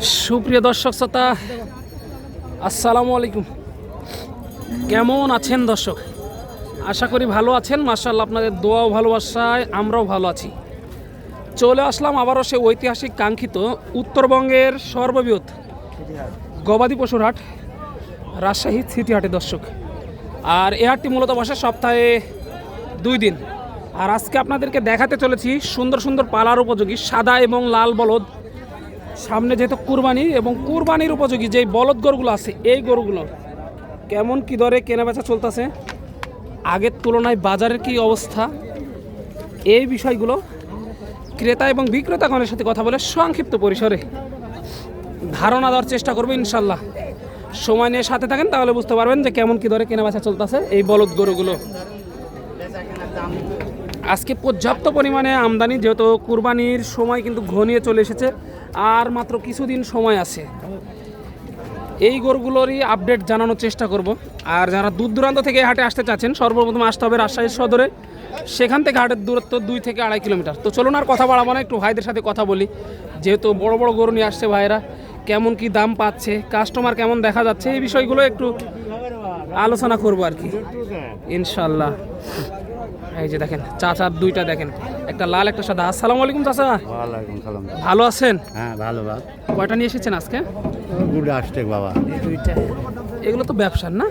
সুপ্রিয় দর্শক শ্রোতা, আসসালামু আলাইকুম। কেমন আছেন দর্শক? আশা করি ভালো আছেন। মাশাআল্লাহ, আপনাদের দোয়া ও ভালোবাসায় আমরাও ভালো আছি। চলে আসলাম আবারও সে ঐতিহাসিক কাঙ্ক্ষিত উত্তরবঙ্গের সর্ববৃহৎ গবাদি পশুর হাট রাজশাহী সিটি হাটে দর্শক। আর এই হাটটি মূলত বসে সপ্তাহে 2 দিন। আর আজকে আপনাদেরকে দেখাতে চলেছি সুন্দর সুন্দর পালার উপযোগী সাদা এবং লাল বলদ। সামনে যেহেতু কুরবানি এবং কুরবানির উপযোগী যেই বলদ গরুগুলো আছে, এই গরুগুলো কেমন কি দরে কেনাবেচা চলতেছে, আগের তুলনায় বাজারের কি অবস্থা, এই বিষয়গুলো ক্রেতা এবং বিক্রেতাগণের সাথে কথা বলে সংক্ষিপ্ত পরিসরে ধারণা দেওয়ার চেষ্টা করবো ইনশাল্লাহ। সময় নিয়ে সাথে থাকেন, তাহলে বুঝতে পারবেন যে কেমন কি দরে কেনাবেচা চলতেছে এই বলদ গরুগুলো। আজকে পর্যাপ্ত পরিমাণে আমদানি, যেহেতু কুরবানির সময় কিন্তু ঘনিয়ে চলে এসেছে, আর মাত্র কিছুদিন সময় আছে। এই গরুগুলোরই আপডেট জানানোর চেষ্টা করব। আর যারা দূর দূরান্ত থেকে হাটে আসতে চাচ্ছেন, সর্বপ্রথম আসতে হবে রাজশাহী সদরে। সেখান থেকে হাটের দূরত্ব 2 থেকে 2.5 কিলোমিটার। তো চলুন আর কথা বাড়াবো না, একটু ভাইদের সাথে কথা বলি। যেহেতু বড় বড় গরু নিয়ে আসছে ভাইরা, কেমন কি দাম পাচ্ছে, কাস্টমার কেমন দেখা যাচ্ছে, এই বিষয়গুলো একটু আলোচনা করবো আর কি ইনশাল্লাহ। এই যে দেখেন চাচার দুইটা, দেখেন একটা লাল একটা সাদা। আসসালামু আলাইকুম চাচা। ওয়ালাইকুম সালাম। ভালো আছেন? হ্যাঁ ভালো বাবা। কয়টা নিয়ে এসেছেন আজকে? গুড আসছে বাবা। এই দুইটা। এগুলো তো ব্যবসার না?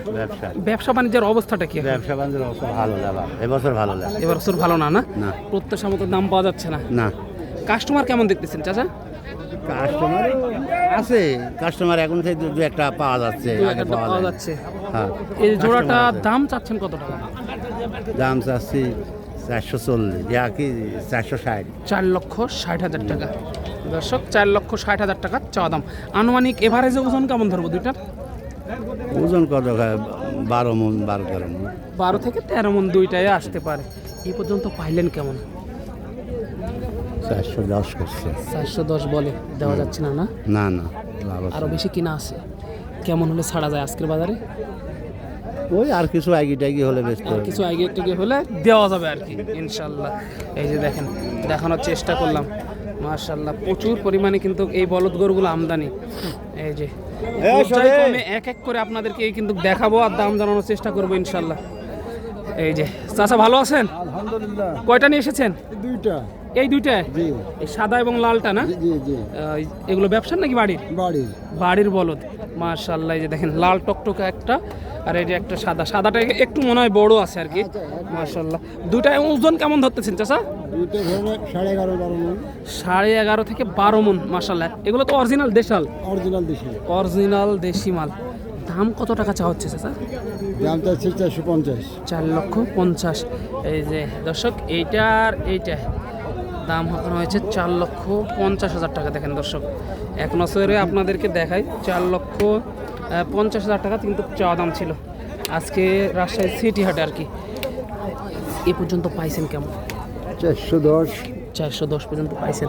ব্যবসা বাণিজ্যের অবস্থাটা কি? ব্যবসা বাণিজ্যের অবস্থা ভালো বাবা, এবছর ভালো লাগে। এবছর ভালো না? না, প্রত্যাশা মতো দাম পাওয়া যাচ্ছে না। না। কাস্টমার কেমন দেখতেছেন চাচা? কাস্টমার আছে, কাস্টমার এখন থেকে দু একটা পাওয়া যাচ্ছে, আগে পাওয়া যাচ্ছে। হ্যাঁ। এই জোড়াটা দাম চাচ্ছেন কত টাকা? দাম চাচ্ছি 440, যা কি 460। 4,60,000 টাকা দর্শক। 4,60,000 টাকা চাওয়া দাম। আনুমানিক এভারেজে ওজন কেমন ধরবো দুইটার? ওজন কত? 12 মণ, 12-13 মণ। 12 থেকে 13 মণ দুইটাই আসতে পারে। এই পর্যন্ত পাইলেন কেমন? 410 করছে। 410 বলে দেওয়া যাচ্ছে না? না না না, আরো বেশি কিনা আছে। কেমন হলে ছাড়া যায় আজকের বাজারে? ওই আর কিছু আইগি টাইগি হলে বেশ, আর কিছু আগে টেগে হলে দেওয়া যাবে আর কি ইনশাল্লাহ। এই যে দেখেন, দেখানোর চেষ্টা করলাম। মাশাল্লাহ, প্রচুর পরিমাণে কিন্তু এই বলদ গরুগুলো আমদানি। এই যে পর্যায়ক্রমে এক এক করে আপনাদেরকে কিন্তু দেখাবো আর দাম জানানোর চেষ্টা করবো ইনশাল্লাহ। এই যে চাচা, ভালো আছেন? আলহামদুলিল্লাহ। কয়টা নিয়ে এসেছেন? দুইটা। এই দুইটা? জি। এই সাদা এবং লালটা না? জি জি। এগুলো ব্যবসার নাকি বাড়ির? বাড়ির। বাড়ির বলদ। মাশাল্লাহ, এই যে দেখেন লাল টকটকা একটা, আর এই যে একটা সাদা। সাদাটা একটু মনে হয় বড় আছে আর কি। মাশাল্লাহ, দুইটা ওজন কেমন ধরতেছেন চাচা? দুইটা ধরে 11.5-12 মণ। 11.5 থেকে 12 মণ। মাশাল্লাহ, এগুলো তো অরিজিনাল দেশাল? অরিজিনাল দেশি। অরিজিনাল দেশি মাল। দাম কত টাকা চাওয়া হচ্ছে চাচা? দাম চাচ্ছি 450। 4,50,000। এই যে দর্শক, এইটার এইটা দাম হাঁকানো হয়েছে 4,50,000 টাকা। দেখেন দর্শক, এক নজরে আপনাদেরকে দেখাই, 4,50,000 টাকা কিন্তু চাওয়া দাম ছিল আজকে রাজশাহী সিটি হাটে আর কি। এ পর্যন্ত পাইছেন কেমন? 410। 410 পর্যন্ত পাইছেন?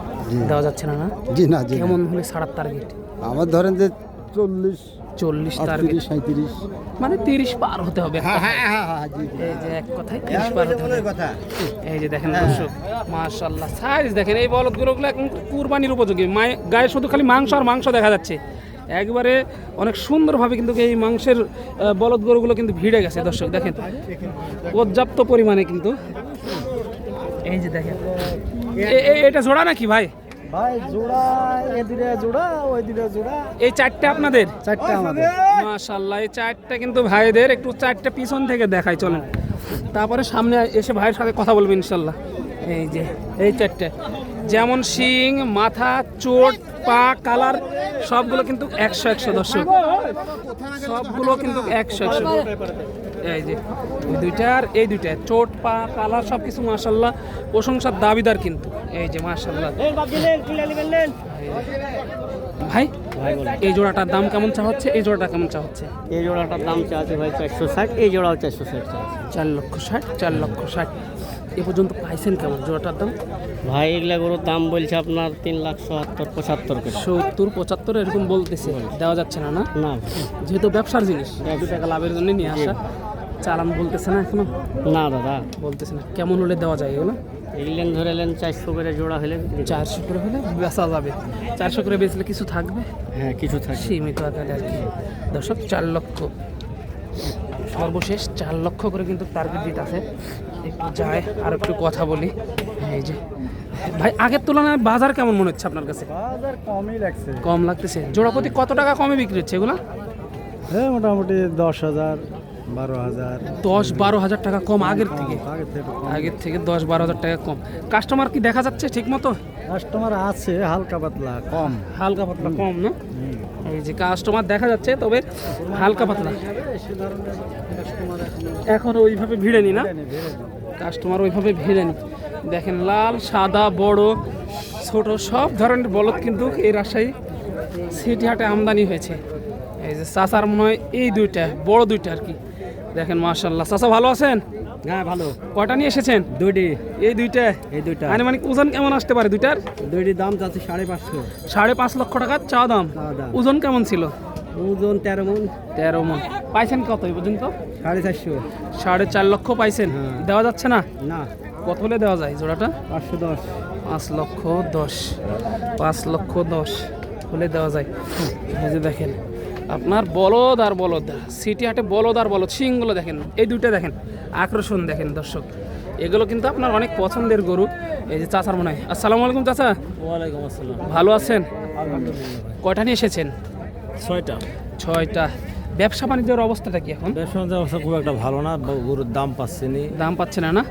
দেওয়া যাচ্ছে না? না জি না। জি। কেমন হলে ছাড়ার টার্গেট? আমার ধরেন যে 40 টার্গেট, 37। মানে 30 পার হতে হবে। এই যে এক কথায় 30 পার হতে হবে। এই যে দেখেন দর্শক, মাশাআল্লাহ সাইজ দেখেন। এই বলদগুলো এখন কুরবানির উপযোগী। গায়ে শুধু খালি মাংস আর মাংস দেখা যাচ্ছে। একবারে অনেক সুন্দরভাবে কিন্তু এই মাংসের বলদ গরুগুলো কিন্তু ভিড়ে গেছে দর্শক। দেখেন পর্যাপ্ত পরিমাণে কিন্তু। এই যে দেখেন, এটা জোড়া নাকি ভাই? ভাই জোড়া, এদিকে জোড়া, ওইদিকে জোড়া। এই চারটে আপনাদের? চারটা আমাদের। মাশাআল্লাহ, এই চারটা কিন্তু ভাইদের। একটু চারটে পিছন থেকে দেখাই চলেন, তারপরে সামনে এসে ভাইয়ের সাথে কথা বলবেন ইনশাল্লাহ। এই যে এই চারটে, যেমন শিং, মাথা, চোট, পা, কালার সবগুলো কিন্তু 100 দর্শক। সবগুলো কিন্তু 100। এই যে ওই দুইটা আর এই দুইটা, চোট, পা, কালার সব কিছু মাশাআল্লাহ প্রশংসার দাবিদার কিন্তু। এই যে মাশাআল্লাহ। ভাই এই জোড়াটার দাম কেমন চা হচ্ছে? এই জোড়াটা কেমন চা হচ্ছে? এই জোড়াটার দাম চাচ্ছে ভাই 460, এই জোড়াও 460 চাচ্ছে। 4,60,000। 4,60,000 এ পর্যন্ত পাইছেন কেমন জোড়াটার দাম? ভাই এগুলা গরুর দাম বলছে আপনার 3,70,75 করে। 70-75 এরকম বলতেছে। দেওয়া যাচ্ছে না? না না, যেহেতু ব্যবসার জিনিস, 2 টাকা লাভের জন্য নিয়ে আসা। চালান বলতেছে না এখনো? না দাদা বলতেছে না। কেমন হলে দেওয়া যায় এগুলো? এগুলেন ধরে এলেন 400 করে জোড়া হলে বিক্রি করব। 400 করে হলে বেচা যাবে। 400 করে বেচলে কিছু থাকবে হ্যাঁ কিছু থাকে। সীমিত আকারে আর কি। দর্শক 4 লক্ষ, সর্বশেষ 4 লক্ষ করে কিন্তু টার্গেট দিতে আছে। একটু যায় আর একটু কথা বলি। এই যে ভাই, আগের তুলনায় বাজার কেমন মনে হচ্ছে আপনার কাছে? বাজার কমই লাগছে। কম লাগতেছে। জোড়া প্রতি কত টাকা কমে বিক্রি হচ্ছে এগুলো? হ্যাঁ মোটামুটি 10,000 12,000 10-12 হাজার টাকা কম আগের থেকে। আগের থেকে কম। আগের থেকে 10-12 হাজার টাকা কম। কাস্টমার কি দেখা যাচ্ছে ঠিক মতো? কাস্টমার আছে হালকা পাতলা কম। হালকা পাতলা কম না? এই যে কাস্টমার দেখা যাচ্ছে, তবে হালকা পাতলা। এখন ওইভাবে ভিড়েনি না? কাস্টমার ওইভাবে ভিড়েনি। দেখেন লাল, সাদা, বড়, ছোট সব ধরনের বলদ কিন্তু এই রাজশাহী সিটি হাটে আমদানি হয়েছে। এই যে চাচার মনে হয় এই দুইটা বড় দুইটা আর কি। দেখেন মাশাআল্লাহ। চাচা ভালো আছেন? হ্যাঁ ভালো। কয়টা নিয়ে এসেছেন? দুইটি। এই দুইটা। এই দুইটা। মানে ওজন কেমন আসতে পারে দুইটার? দুইটির দাম যাচ্ছে 550। 5.5 লক্ষ টাকা চা দাম। চা দাম। ওজন কেমন ছিল? ওজন 13 মণ। 13 মণ। পাইছেন কত এই পর্যন্ত? 450। 4.5 লক্ষ পাইছেন। হ্যাঁ। দেওয়া যাচ্ছে না? না কত হলে দেওয়া যায় জোড়াটা? 510। 5,10,000। 5,10,000 হলে দেওয়া যায়। এই যে দেখেন আপনার বলদ আর বলদ, সিটি হাটে বলদ আর বলদ, সিংগুলো দেখেন, এই দুইটা দেখেন, আকর্ষণ দেখেন দর্শক। এগুলো কিন্তু আপনার অনেক পছন্দের গরু। এই যে চাচার মনে হয়। আসসালামু আলাইকুম চাচা, ওয়ালাইকুম আসসালাম। ভালো আছেন? আলহামদুলিল্লাহ। কয়টা নিয়ে এসেছেন? 6টা। 6টা। ব্যবসা বাণিজ্যের অবস্থাটা কি এখন? ব্যবসা অবস্থা খুব একটা ভালো না, গরুর দাম পাচ্ছে নি। দাম পাচ্ছে না?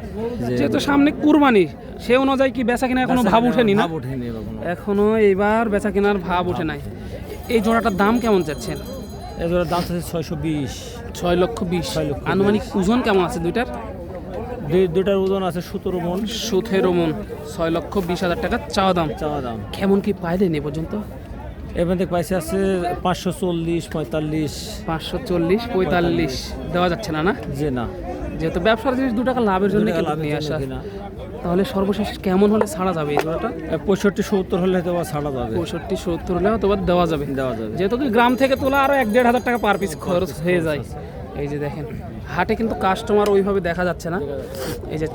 যেহেতু সামনে কুরবানি, সে অনুযায়ী কি বেচা কিনা এখনো ভাব উঠেনি না? ভাব ওঠেনি এখনো। এখনো এইবার বেচা কেনার ভাব উঠে নাই। এই জোড়াটার দাম কেমন চাচ্ছেন? এগুলোর দাম হচ্ছে 620। 6,20,000। 6,20,000 আনুমানিক ওজন কেমন আছে দুইটার? দুইটার ওজন আছে 17 মণ। 17 মণ। 6,20,000 টাকা চাওয়া দাম। চাওয়া দাম। কেমন কি পাইলেন এ পর্যন্ত? এখান থেকে পাইছে আছে 540 45। 540 45 দেওয়া যাচ্ছে না? যে না, যেহেতু ব্যবসার জিনিস 2 টাকা লাভের জন্য টাকা কিন্তু লাভের নিয়ে জন্য আসা। কিনা। তাহলে সর্বশেষ কেমন হলে ছাড়া যাবে এই জোড়াটা? 65 70 হলে হয়তো বা ছাড়া যাবে। 65-70 হলে হয়তো বা দেওয়া যাবে। দেওয়া যাবে। যেহেতু কি গ্রাম থেকে তোলা আরো 1-1.5 হাজার টাকা পার পিস খরচ হয়ে যায়। এই যে দেখেন হাটে কিন্তু কাস্টমার ওইভাবে দেখা যাচ্ছে না। এই যে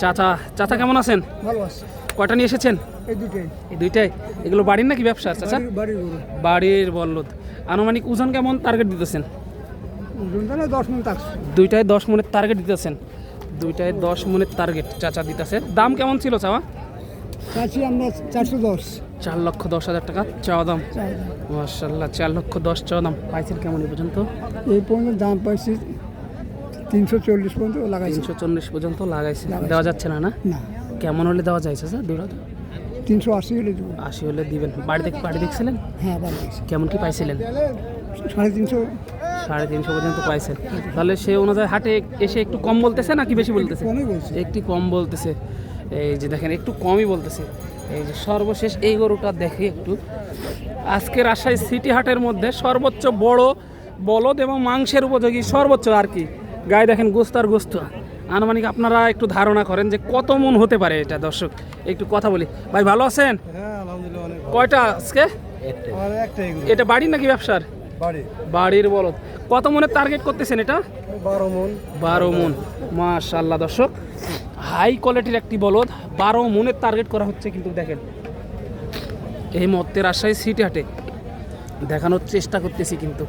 চাচা কেমন আছেন? ভালো আছে। কয়টা নিয়ে এসেছেন? এই দুটোই এই দুইটাই। এগুলো বাড়ির নাকি ব্যবসা চাচা? বাড়ির গরু। বাড়ির বলদ। আনুমানিক ওজন কেমন টার্গেট দিতেছেন? ওজনটা 10 মণ থাকছে। দুইটায় 10 মণের টার্গেট দিতেছেন। দুইটায় 10 মণের টার্গেট চাচা দিতেছে। দাম কেমন ছিল চাওয়া? চাচ্ছি আমরা 410। 4,10,000 টাকা চাওয়া দাম। মাশাআল্লাহ, 4,10,000 চাওয়া দাম। পাইছেন কেমন এই পর্যন্ত? এই পর্যন্ত দাম পাইছি 340 পর্যন্ত লাগাইছি। 340 পর্যন্ত লাগাইছে। দেওয়া যাচ্ছে না? না কেমন হলে দেওয়া যায় চাচা? 380 হলে দেবো। 80 হলে দিবেন। বাড়ি দেখছিলেন? হ্যাঁ ভালো আছে। কেমন কি পাইছিলেন? 350। 350 পর্যন্ত পাইছেন। তাহলে সে অনুযায়ী হাটে এসে একটু কম বলতেছে নাকি বেশি বলতেছে? কমই বলছে। একটু কম বলতেছে। এই যে দেখেন একটু কমই বলতেছে। এই যে সর্বশেষ এই গরুটা দেখে একটু। আজকে রাজশাহী সিটি হাটের মধ্যে সর্বোচ্চ বড় বলদ এবং মাংসের উপযোগী সর্বোচ্চ আর কি। গায়ে দেখেন গোস্ত আর গোস্ত। আনুমানিক আপনারা একটু ধারণা করেন যে কত মন হতে পারে এটা। দর্শক একটু কথা বলি। ভাই ভালো আছেন? হ্যাঁ আলহামদুলিল্লাহ অনেক। কয়টা আজকে? আমার একটাই গরু। এটা বাড়ির নাকি ব্যবসার? বাড়ি। বাড়ির বলদ। কত মনের টার্গেট করতেছেন এটা? 12 মণ। 12 মণ। মাশাআল্লাহ দর্শক, হাই কোয়ালিটির একটি বলদ। 12 মণের টার্গেট করা হচ্ছে কিন্তু দেখেন এই মুহূর্তে রাজশাহী সিটি হাটে দেখানোর চেষ্টা করতেছি। কিন্তু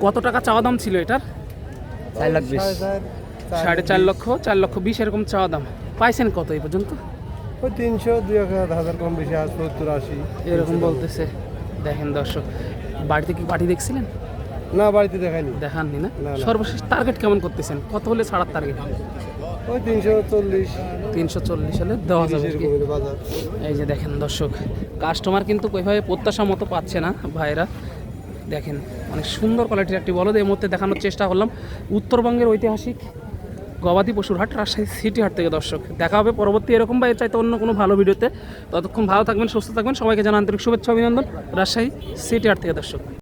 কত টাকা চাওয়া দাম ছিল এটার? 420। 4.5 লক্ষ, 4,20,000 এরকম চাওয়া দাম। পাইছেন কত এই পর্যন্ত? ওই 300 2,000 কম বেশি 70 80 এরকম বলতেছে। দেখেন দর্শক, বাড়িতে কি পার্টি দেখছিলেন? না বাড়িতে দেখাইনি। দেখাননি না? না। সর্বশেষ টার্গেট কেমন করতেছেন? কত হলে ছাড়ার টার্গেট? ওই 340 340 হলে দেওয়া যাবে কি? এরকম বাজার। এই যে দেখেন দর্শক, কাস্টমার কিন্তু ওইভাবে প্রত্যাশা মতো পাচ্ছে না ভাইরা। দেখেন অনেক সুন্দর কোয়ালিটির একটি বলদ এই মুহূর্তে দেখানোর চেষ্টা করলাম উত্তরবঙ্গের ঐতিহাসিক গবাদি পশুর হাট রাজশাহী সিটি হাট থেকে। দর্শক দেখা হবে পরবর্তী এরকম বা এর চাইতে অন্য কোনো ভালো ভিডিওতে। ততক্ষণ ভালো থাকবেন, সুস্থ থাকবেন। সবাইকে জানান আন্তরিক শুভেচ্ছা অভিনন্দন রাজশাহী সিটি হাট থেকে দর্শক।